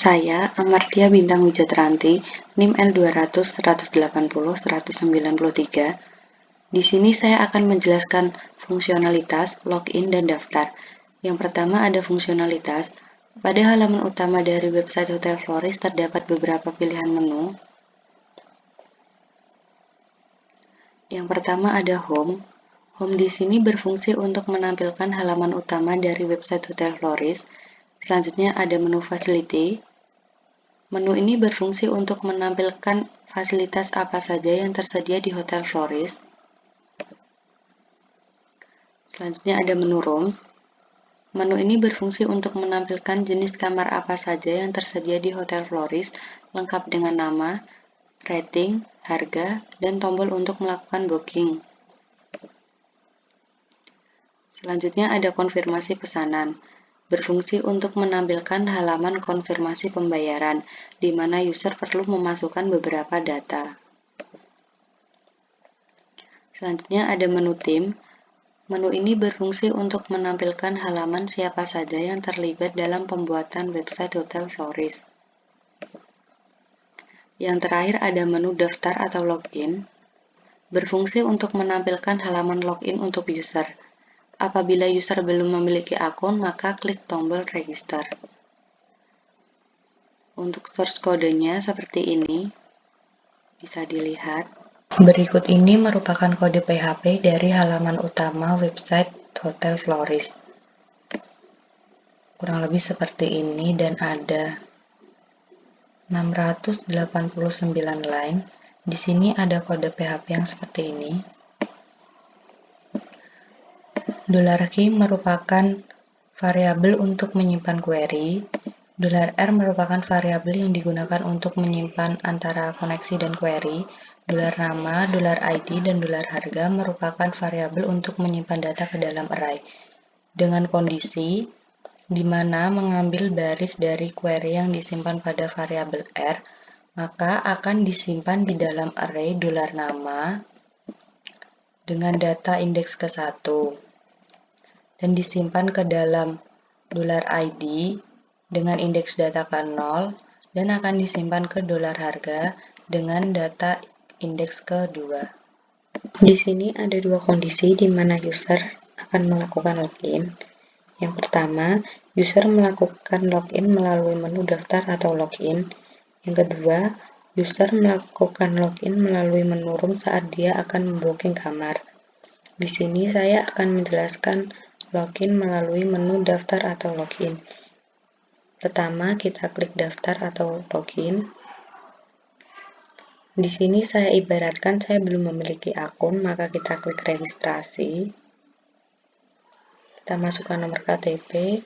Saya, Amartya Bintang Wijatranti, NIM L200-180-193. Di sini saya akan menjelaskan fungsionalitas, login, dan daftar. Yang pertama ada fungsionalitas. Pada halaman utama dari website Hotel Floris terdapat beberapa pilihan menu. Yang pertama ada Home. Home di sini berfungsi untuk menampilkan halaman utama dari website Hotel Floris. Selanjutnya ada menu Facility. Menu ini berfungsi untuk menampilkan fasilitas apa saja yang tersedia di Hotel Floris. Selanjutnya ada menu Rooms. Menu ini berfungsi untuk menampilkan jenis kamar apa saja yang tersedia di Hotel Floris, lengkap dengan nama, rating, harga, dan tombol untuk melakukan booking. Selanjutnya ada konfirmasi pesanan. Berfungsi untuk menampilkan halaman konfirmasi pembayaran, di mana user perlu memasukkan beberapa data. Selanjutnya ada menu Tim. Menu ini berfungsi untuk menampilkan halaman siapa saja yang terlibat dalam pembuatan website Hotel Floris. Yang terakhir ada menu Daftar atau Login. Berfungsi untuk menampilkan halaman login untuk user. Apabila user belum memiliki akun, maka klik tombol Register. Untuk source kodenya seperti ini, bisa dilihat. Berikut ini merupakan kode PHP dari halaman utama website Hotel Floris. Kurang lebih seperti ini dan ada 689 line. Di sini ada kode PHP yang seperti ini. $key merupakan variabel untuk menyimpan query. $R merupakan variabel yang digunakan untuk menyimpan antara koneksi dan query. $nama, $ID, dan $harga merupakan variabel untuk menyimpan data ke dalam array. Dengan kondisi di mana mengambil baris dari query yang disimpan pada variabel R, maka akan disimpan di dalam array $nama dengan data indeks ke-1 dan disimpan ke dalam $ID dengan indeks data ke-0 dan akan disimpan ke $harga dengan data indeks ke-2. Di sini ada dua kondisi di mana user akan melakukan login. Yang pertama, user melakukan login melalui menu daftar atau login. Yang kedua, user melakukan login melalui menu room saat dia akan membooking kamar. Di sini saya akan menjelaskan login melalui menu daftar atau login. Pertama, kita klik daftar atau login. Di sini saya ibaratkan saya belum memiliki akun, maka kita klik registrasi. Kita masukkan nomor KTP.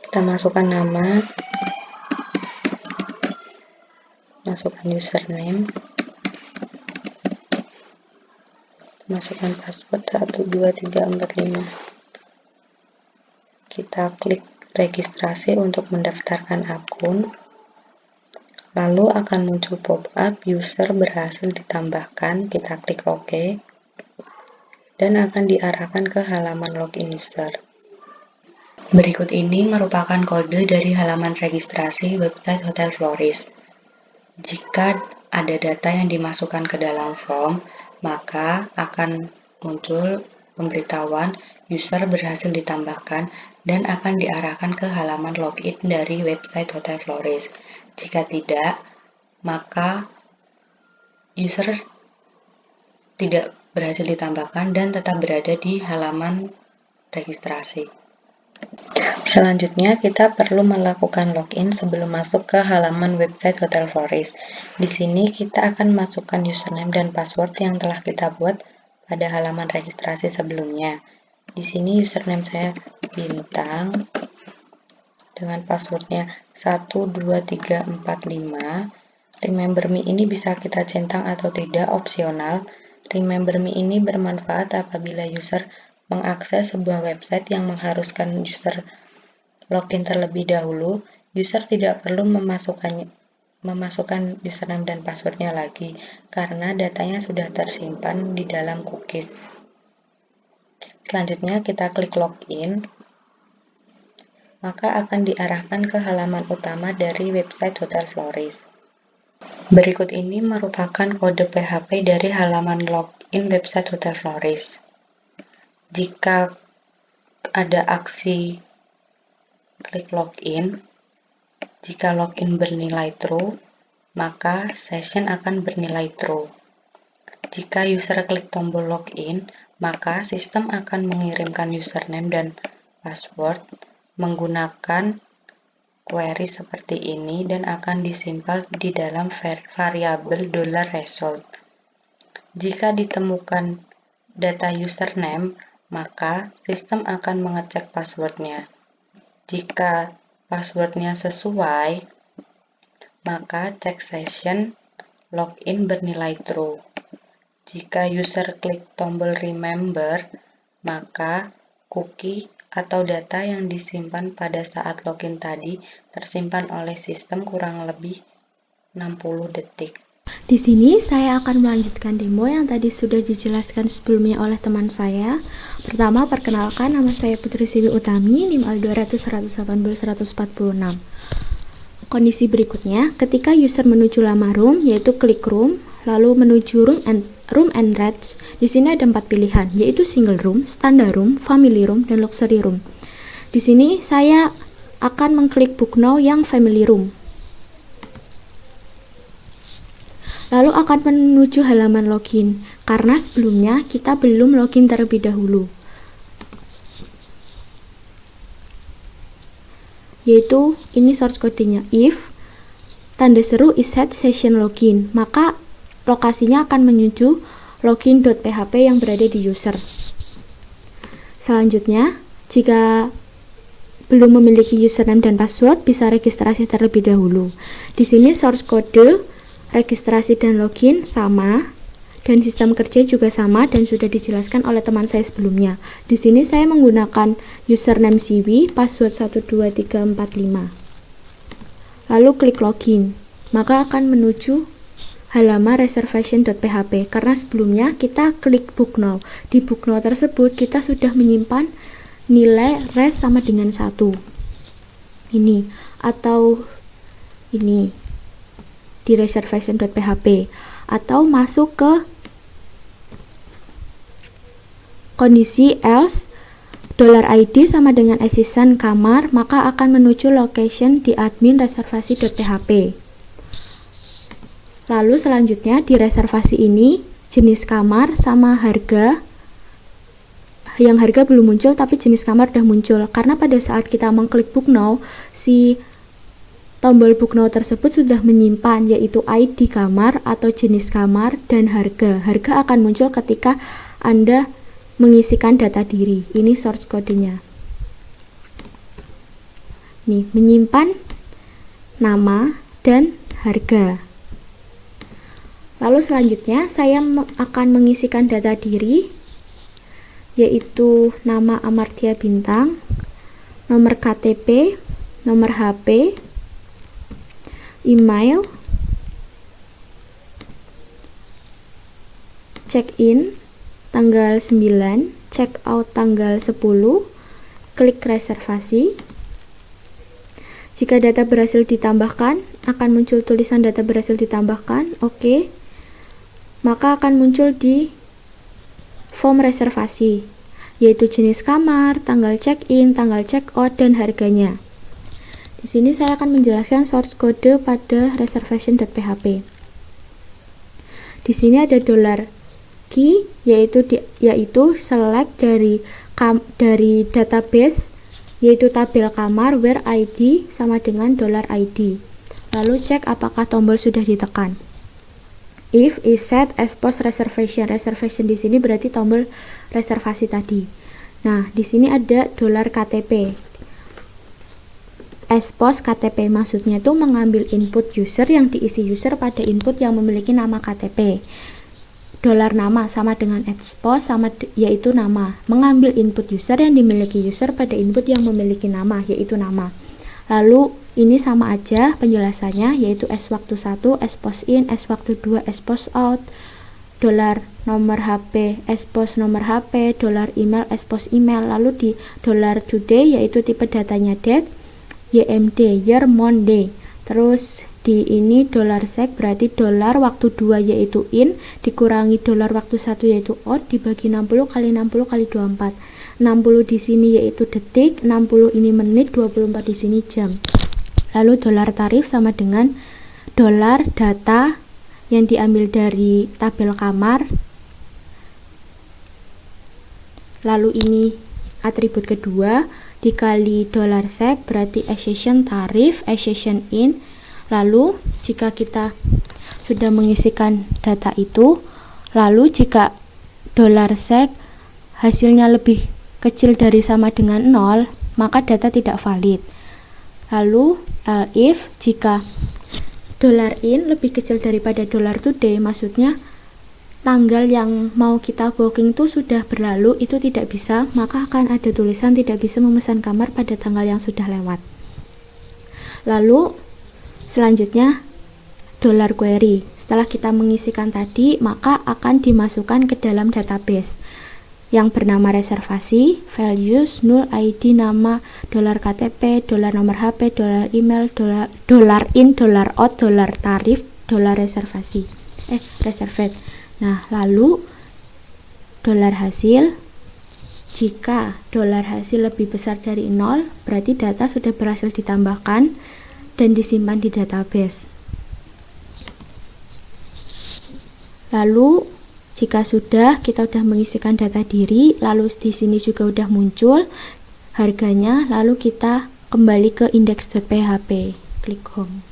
Kita masukkan nama. Masukkan username. Masukkan password 12345. Kita klik registrasi untuk mendaftarkan akun. Lalu akan muncul pop-up user berhasil ditambahkan. Kita klik OK. Dan akan diarahkan ke halaman login user. Berikut ini merupakan kode dari halaman registrasi website Hotel Floris. Jika ada data yang dimasukkan ke dalam form, maka akan muncul pemberitahuan user berhasil ditambahkan dan akan diarahkan ke halaman login dari website Hotel Floris. Jika tidak, maka user tidak berhasil ditambahkan dan tetap berada di halaman registrasi. Selanjutnya, kita perlu melakukan login sebelum masuk ke halaman website Hotel Floris. Di sini kita akan masukkan username dan password yang telah kita buat pada halaman registrasi sebelumnya. Di sini username saya Bintang dengan passwordnya 12345. Remember me ini bisa kita centang atau tidak, opsional. Remember me ini bermanfaat apabila user mengakses sebuah website yang mengharuskan user login terlebih dahulu. User tidak perlu memasukkan username dan passwordnya lagi karena datanya sudah tersimpan di dalam cookies. Selanjutnya kita klik login. maka akan diarahkan ke halaman utama dari website Hotel Floris. Berikut ini merupakan kode PHP dari halaman login website Hotel Floris. Jika ada aksi klik login, jika login bernilai true, maka session akan bernilai true. Jika user klik tombol login, maka sistem akan mengirimkan username dan password menggunakan query seperti ini dan akan disimpan di dalam variabel $result. Jika ditemukan data username, maka sistem akan mengecek passwordnya. Jika passwordnya sesuai, maka check session login bernilai true. Jika user klik tombol remember, maka cookie atau data yang disimpan pada saat login tadi tersimpan oleh sistem kurang lebih 60 detik. Di sini saya akan melanjutkan demo yang tadi sudah dijelaskan sebelumnya oleh teman saya. Pertama, perkenalkan, nama saya Putri Siwi Utami, NIM Al200182146. Kondisi berikutnya, ketika user menuju lama room, yaitu klik room, lalu menuju room and rates, di sini ada 4 pilihan, yaitu single room, standard room, family room, dan luxury room. Di sini saya akan mengklik book now yang family room. Lalu akan menuju halaman login, karena sebelumnya kita belum login terlebih dahulu. Yaitu ini source codenya, if tanda seru is set session login, maka lokasinya akan menuju login.php yang berada di user. Selanjutnya, jika belum memiliki username dan password, bisa registrasi terlebih dahulu. Di sini source code registrasi dan login sama, dan sistem kerja juga sama dan sudah dijelaskan oleh teman saya sebelumnya. Di sini saya menggunakan username Siwi, password 12345. Lalu klik login, maka akan menuju halaman reservation.php karena sebelumnya kita klik book now. Di book now tersebut kita sudah menyimpan nilai res sama dengan 1. Ini atau ini di reservation.php, atau masuk ke kondisi else $id sama dengan assistant kamar, maka akan menuju location di admin reservasi.php. Lalu selanjutnya di reservasi ini jenis kamar sama harga, yang harga belum muncul tapi jenis kamar udah muncul, karena pada saat kita mengklik book now, si tombol book now tersebut sudah menyimpan yaitu ID kamar atau jenis kamar dan harga. Harga akan muncul ketika Anda mengisikan data diri. Ini source kodenya. Nih, menyimpan nama dan harga. Lalu selanjutnya saya akan mengisikan data diri, yaitu nama Amartya Bintang, nomor KTP, nomor HP, email, check-in tanggal 9, check-out tanggal 10, klik reservasi. Jika data berhasil ditambahkan, akan muncul tulisan data berhasil ditambahkan, oke. Maka akan muncul di form reservasi, yaitu jenis kamar, tanggal check-in, tanggal check-out, dan harganya. Di sini saya akan menjelaskan source code pada reservation.php. Di sini ada $key, yaitu select dari database, yaitu tabel kamar where ID sama dengan $id. Lalu cek apakah tombol sudah ditekan. If is set as post reservation. Reservation di sini berarti tombol reservasi tadi. Nah, di sini ada $KTP. As post KTP maksudnya itu mengambil input user yang diisi user pada input yang memiliki nama KTP. $nama sama dengan expose sama yaitu nama. Mengambil input user yang dimiliki user pada input yang memiliki nama yaitu nama. Lalu ini sama aja penjelasannya, yaitu as waktu 1, as post in, as waktu 2, as post out. dolar nomor HP, expose nomor HP, dolar email, expose email. Lalu di dolar today yaitu tipe datanya date, YMD, year, month, day. Terus di ini dolar sec berarti dolar waktu 2 yaitu in dikurangi dolar waktu 1 yaitu out dibagi 60 kali 60 kali 24. 60 di sini yaitu detik, 60 ini menit, 24 di sini jam. Lalu dolar tarif sama dengan dolar data yang diambil dari tabel kamar. Lalu ini atribut kedua dikali dolar sec berarti accession tarif, accession in. Lalu jika kita sudah mengisikan data itu, lalu jika dolar sec hasilnya lebih kecil dari sama dengan 0, maka data tidak valid. Lalu if jika dolar in lebih kecil daripada dolar today, maksudnya tanggal yang mau kita booking itu sudah berlalu, itu tidak bisa, maka akan ada tulisan tidak bisa memesan kamar pada tanggal yang sudah lewat. Lalu selanjutnya dolar query. Setelah kita mengisikan tadi, maka akan dimasukkan ke dalam database yang bernama reservasi, values, null, ID, nama, dolar KTP, dolar nomor HP, dolar email, dolar in, dolar out, dolar tarif, dolar reservasi. Reserved. Nah, lalu dolar hasil. Jika dolar hasil lebih besar dari 0, berarti data sudah berhasil ditambahkan dan disimpan di database. Lalu jika kita sudah mengisikan data diri, lalu di sini juga sudah muncul harganya, lalu kita kembali ke index.php, klik home.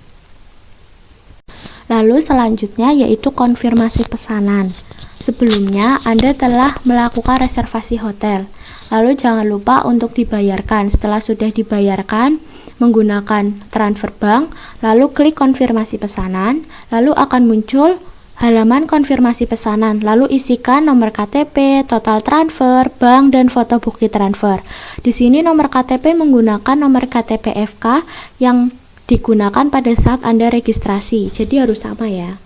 Lalu selanjutnya yaitu konfirmasi pesanan. Sebelumnya Anda telah melakukan reservasi hotel, lalu jangan lupa untuk dibayarkan. Setelah sudah dibayarkan menggunakan transfer bank, lalu klik konfirmasi pesanan, lalu akan muncul halaman konfirmasi pesanan, lalu isikan nomor KTP, total transfer, bank, dan foto bukti transfer. Di sini nomor KTP menggunakan nomor KTP FK yang digunakan pada saat Anda registrasi, jadi harus sama ya.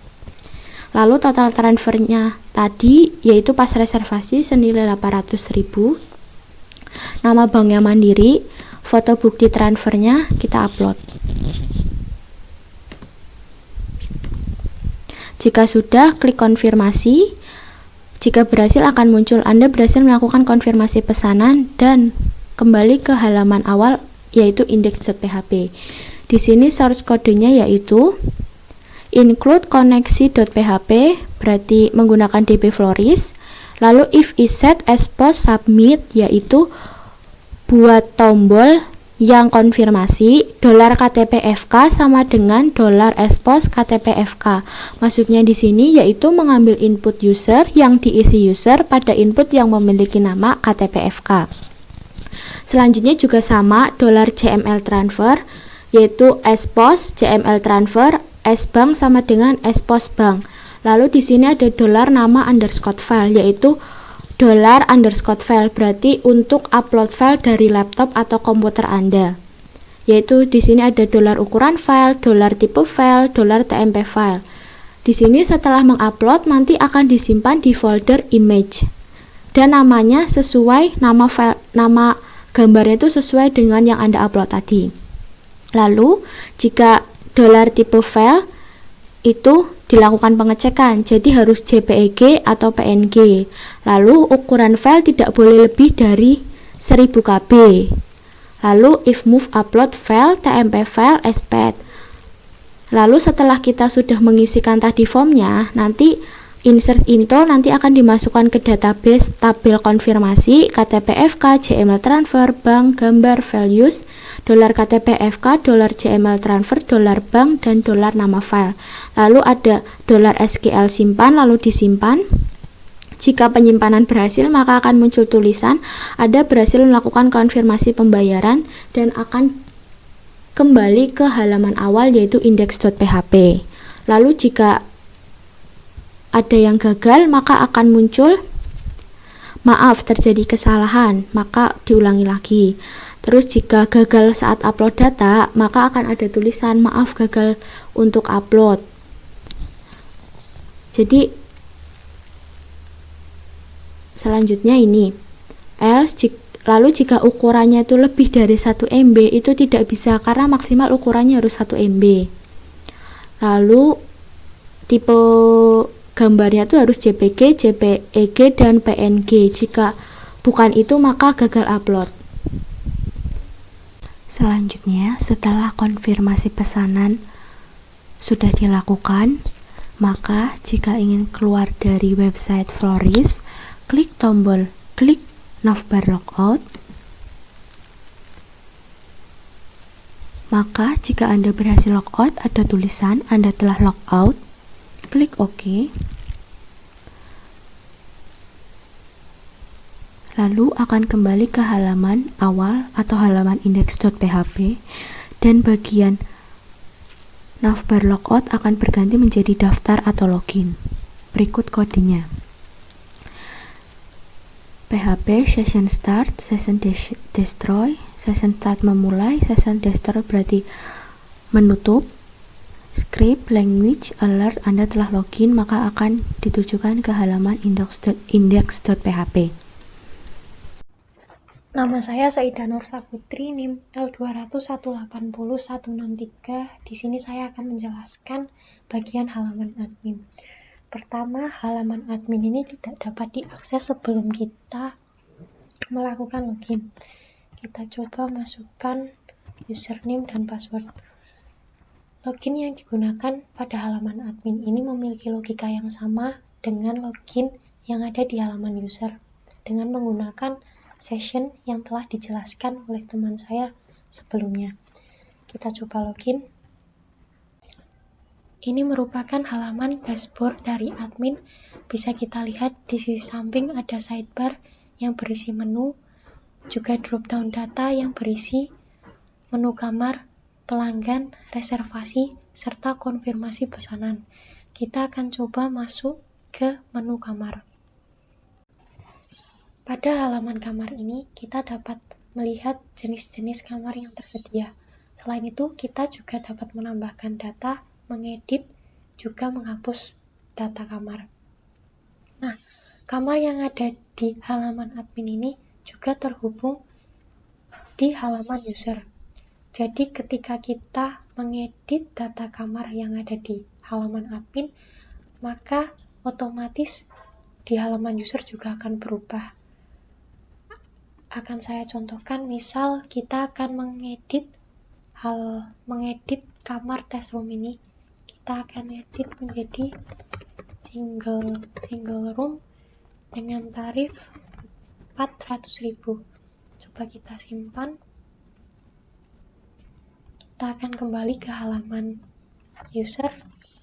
Lalu total transfernya tadi yaitu pas reservasi senilai 800.000. Nama banknya Mandiri, foto bukti transfernya kita upload. Jika sudah, klik konfirmasi. Jika berhasil akan muncul Anda berhasil melakukan konfirmasi pesanan dan kembali ke halaman awal yaitu index.php. Di sini source kodenya yaitu include koneksi.php berarti menggunakan DB Floris. Lalu if is set expose submit yaitu buat tombol yang konfirmasi dolar KTP FK sama dengan dolar expose KTP FK. Maksudnya di sini yaitu mengambil input user yang diisi user pada input yang memiliki nama KTP FK. Selanjutnya juga sama dolar CML transfer yaitu expose CML transfer S-bank sama dengan expose bank. Lalu di sini ada dolar nama underscore file yaitu dolar underscore file berarti untuk upload file dari laptop atau komputer Anda. Yaitu di sini ada dolar ukuran file, dolar tipe file, dolar TMP file. Di sini setelah mengupload nanti akan disimpan di folder image. Dan namanya sesuai nama gambarnya itu sesuai dengan yang Anda upload tadi. Lalu jika dolar tipe file itu dilakukan pengecekan, jadi harus JPEG atau PNG. Lalu ukuran file tidak boleh lebih dari 1000 KB. Lalu if move upload file TMP file as path. Lalu setelah kita sudah mengisikan tadi formnya, nanti insert into nanti akan dimasukkan ke database tabel konfirmasi KTP FK, CML transfer, bank, gambar, values, dolar KTP FK, dolar CML transfer, dolar bank, dan dolar nama file. Lalu ada dolar SQL simpan, lalu disimpan. Jika penyimpanan berhasil, maka akan muncul tulisan Anda berhasil melakukan konfirmasi pembayaran dan akan kembali ke halaman awal yaitu index.php. Lalu jika ada yang gagal, maka akan muncul maaf terjadi kesalahan, maka diulangi lagi. Terus jika gagal saat upload data, maka akan ada tulisan maaf gagal untuk upload. Jadi Selanjutnya ini, lalu jika ukurannya itu lebih dari 1 MB itu tidak bisa karena maksimal ukurannya harus 1 MB. Lalu tipe gambarnya itu harus JPG, JPEG, dan PNG. Jika bukan itu maka gagal upload. Selanjutnya, setelah konfirmasi pesanan sudah dilakukan, maka jika ingin keluar dari website Floris, klik tombol klik navbar logout. Maka jika Anda berhasil logout, ada tulisan Anda telah logout. Klik OK. Lalu akan kembali ke halaman awal atau halaman index.php, dan bagian navbar logout akan berganti menjadi daftar atau login. Berikut kodenya. PHP session start, session destroy, session start memulai, session destroy berarti menutup. Script, language, alert, Anda telah login, maka akan ditujukan ke halaman index.php. Nama saya Saidah Nur Saputri, NIM L20180-163. Di sini saya akan menjelaskan bagian halaman admin. Pertama, halaman admin ini tidak dapat diakses sebelum kita melakukan login. Kita coba masukkan username dan password. Login yang digunakan pada halaman admin ini memiliki logika yang sama dengan login yang ada di halaman user, dengan menggunakan session yang telah dijelaskan oleh teman saya sebelumnya. Kita coba login. Ini merupakan halaman dashboard dari admin. Bisa kita lihat di sisi samping ada sidebar yang berisi menu, juga drop down data yang berisi menu kamar, pelanggan, reservasi, serta konfirmasi pesanan. Kita akan coba masuk ke menu kamar. Pada halaman kamar ini, kita dapat melihat jenis-jenis kamar yang tersedia. Selain itu, kita juga dapat menambahkan data, mengedit, juga menghapus data kamar. Nah, kamar yang ada di halaman admin ini juga terhubung di halaman user. Jadi ketika kita mengedit data kamar yang ada di halaman admin, maka otomatis di halaman user juga akan berubah. Akan saya contohkan, misal kita akan mengedit kamar test room ini. Kita akan edit menjadi single room dengan tarif 400.000. Coba kita simpan. Kita akan kembali ke halaman user,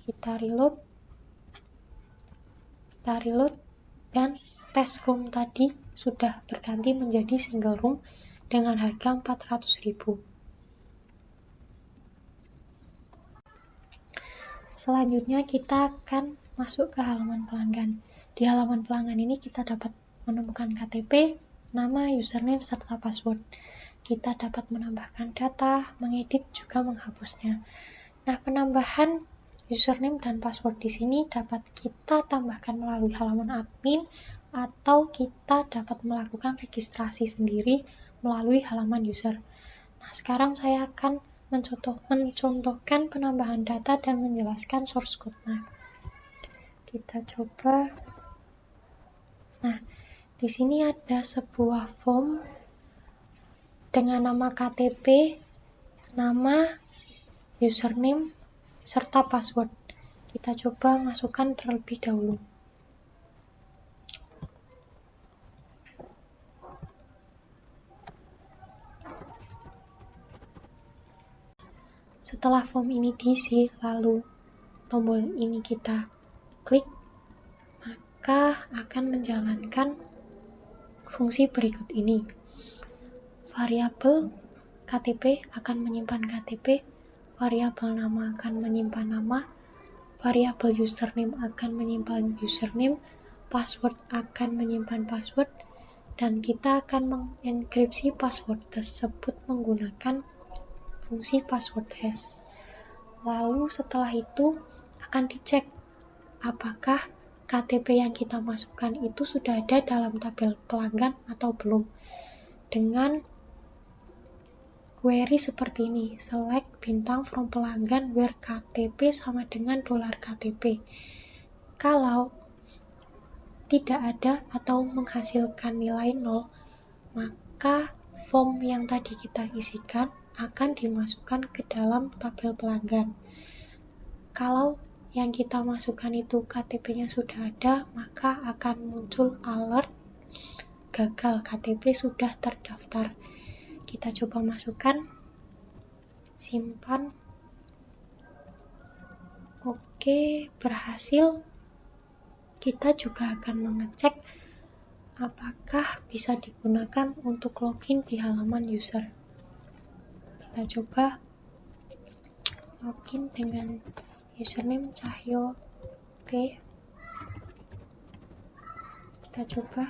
kita reload, dan test room tadi sudah berganti menjadi single room dengan harga 400.000. Selanjutnya kita akan masuk ke halaman pelanggan. Di halaman pelanggan ini kita dapat menemukan KTP, nama, username, serta password. Kita dapat menambahkan data, mengedit, juga menghapusnya. Nah, penambahan username dan password di sini dapat kita tambahkan melalui halaman admin, atau kita dapat melakukan registrasi sendiri melalui halaman user. Nah, sekarang saya akan mencontohkan penambahan data dan menjelaskan source code-nya. Kita coba. Nah, di sini ada sebuah form dengan nama KTP, nama, username, serta password. Kita coba masukkan terlebih dahulu. Setelah form ini diisi, lalu tombol ini kita klik, maka akan menjalankan fungsi berikut ini. Variabel KTP akan menyimpan KTP, variabel nama akan menyimpan nama, variabel username akan menyimpan username, password akan menyimpan password, dan kita akan mengenkripsi password tersebut menggunakan fungsi password hash. Lalu setelah itu akan dicek apakah KTP yang kita masukkan itu sudah ada dalam tabel pelanggan atau belum. Dengan query seperti ini, select bintang from pelanggan where KTP sama dengan $KTP. Kalau tidak ada atau menghasilkan nilai 0, maka form yang tadi kita isikan akan dimasukkan ke dalam tabel pelanggan. Kalau yang kita masukkan itu KTP-nya sudah ada, maka akan muncul alert gagal, KTP sudah terdaftar. Kita coba masukkan, simpan. Oke, berhasil. Kita juga akan mengecek apakah bisa digunakan untuk login di halaman user. Kita coba login dengan username Cahyo P. Kita coba,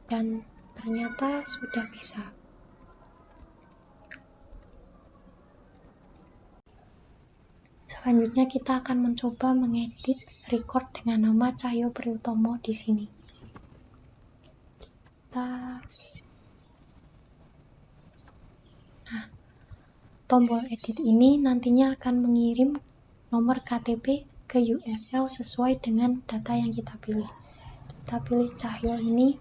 dan ternyata sudah bisa. Selanjutnya kita akan mencoba mengedit record dengan nama Cahyo Priutomo di sini. Tombol edit ini nantinya akan mengirim nomor KTP ke URL sesuai dengan data yang kita pilih. Kita pilih Cahyo ini,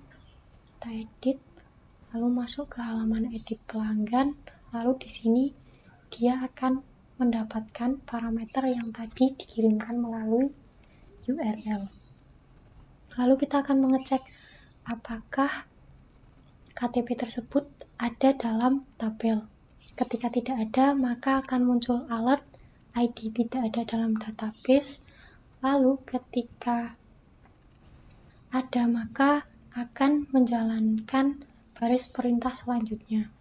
kita edit, lalu masuk ke halaman edit pelanggan, lalu di sini dia akan mendapatkan parameter yang tadi dikirimkan melalui URL. Lalu kita akan mengecek apakah KTP tersebut ada dalam tabel. Ketika tidak ada, maka akan muncul alert ID tidak ada dalam database. Lalu ketika ada, maka akan menjalankan baris perintah selanjutnya.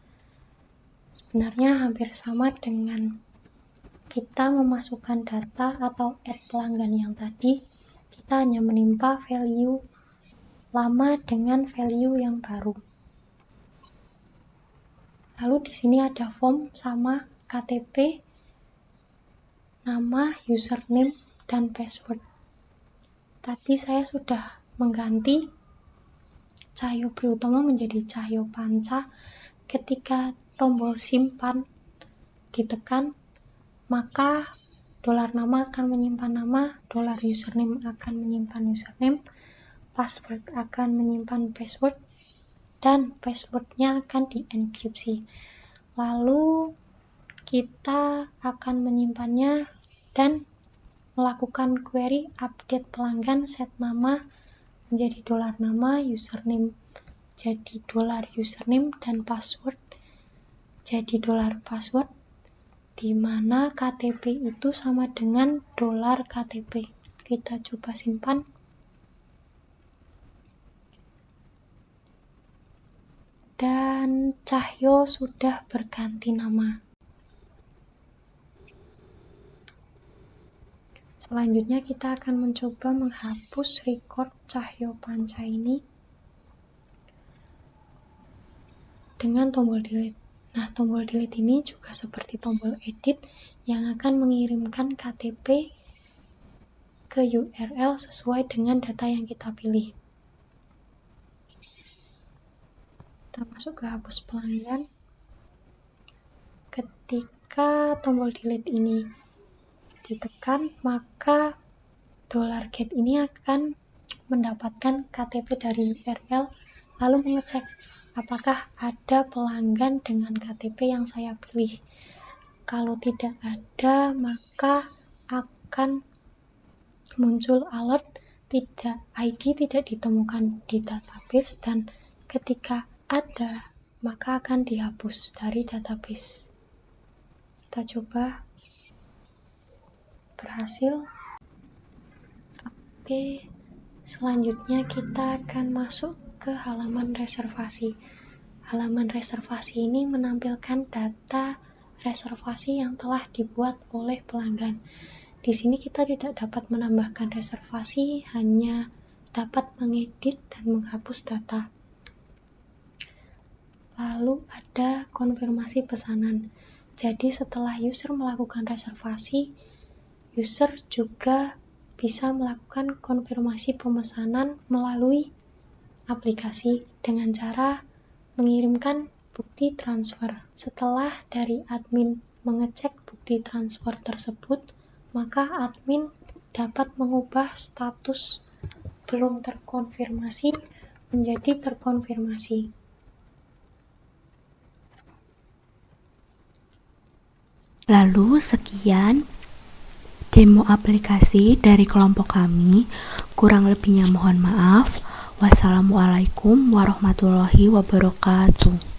Sebenarnya hampir sama dengan kita memasukkan data atau add pelanggan yang tadi. Kita hanya menimpa value lama dengan value yang baru. Lalu di sini ada form sama KTP, nama, username, dan password. Tadi saya sudah mengganti Cahyo Priutomo menjadi Cahyo Panca. Ketika tombol simpan ditekan, maka $nama akan menyimpan nama, $username akan menyimpan username, password akan menyimpan password, dan passwordnya akan dienkripsi. Lalu kita akan menyimpannya dan melakukan query update pelanggan, set nama menjadi $nama, username jadi $username, dan password jadi $password, di mana KTP itu sama dengan $KTP. Kita coba simpan. Dan Cahyo sudah berganti nama. Selanjutnya kita akan mencoba menghapus record Cahyo Panca ini dengan tombol delete. Nah, tombol delete ini juga seperti tombol edit yang akan mengirimkan KTP ke URL sesuai dengan data yang kita pilih. Kita masuk ke hapus pelanggan. Ketika tombol delete ini ditekan, maka $get ini akan mendapatkan KTP dari URL, lalu mengecek apakah ada pelanggan dengan KTP yang saya pilih. Kalau tidak ada, maka akan muncul alert ID tidak ditemukan di database, dan ketika ada, maka akan dihapus dari database. Kita coba. Berhasil. Oke, selanjutnya kita akan masuk ke halaman reservasi. Halaman reservasi ini menampilkan data reservasi yang telah dibuat oleh pelanggan. Di sini kita tidak dapat menambahkan reservasi, hanya dapat mengedit dan menghapus data. Lalu ada konfirmasi pesanan. Jadi setelah user melakukan reservasi, user juga bisa melakukan konfirmasi pemesanan melalui aplikasi dengan cara mengirimkan bukti transfer. Setelah dari admin mengecek bukti transfer tersebut, maka admin dapat mengubah status belum terkonfirmasi menjadi terkonfirmasi. Lalu sekian demo aplikasi dari kelompok kami. Kurang lebihnya mohon maaf. Wassalamualaikum warahmatullahi wabarakatuh.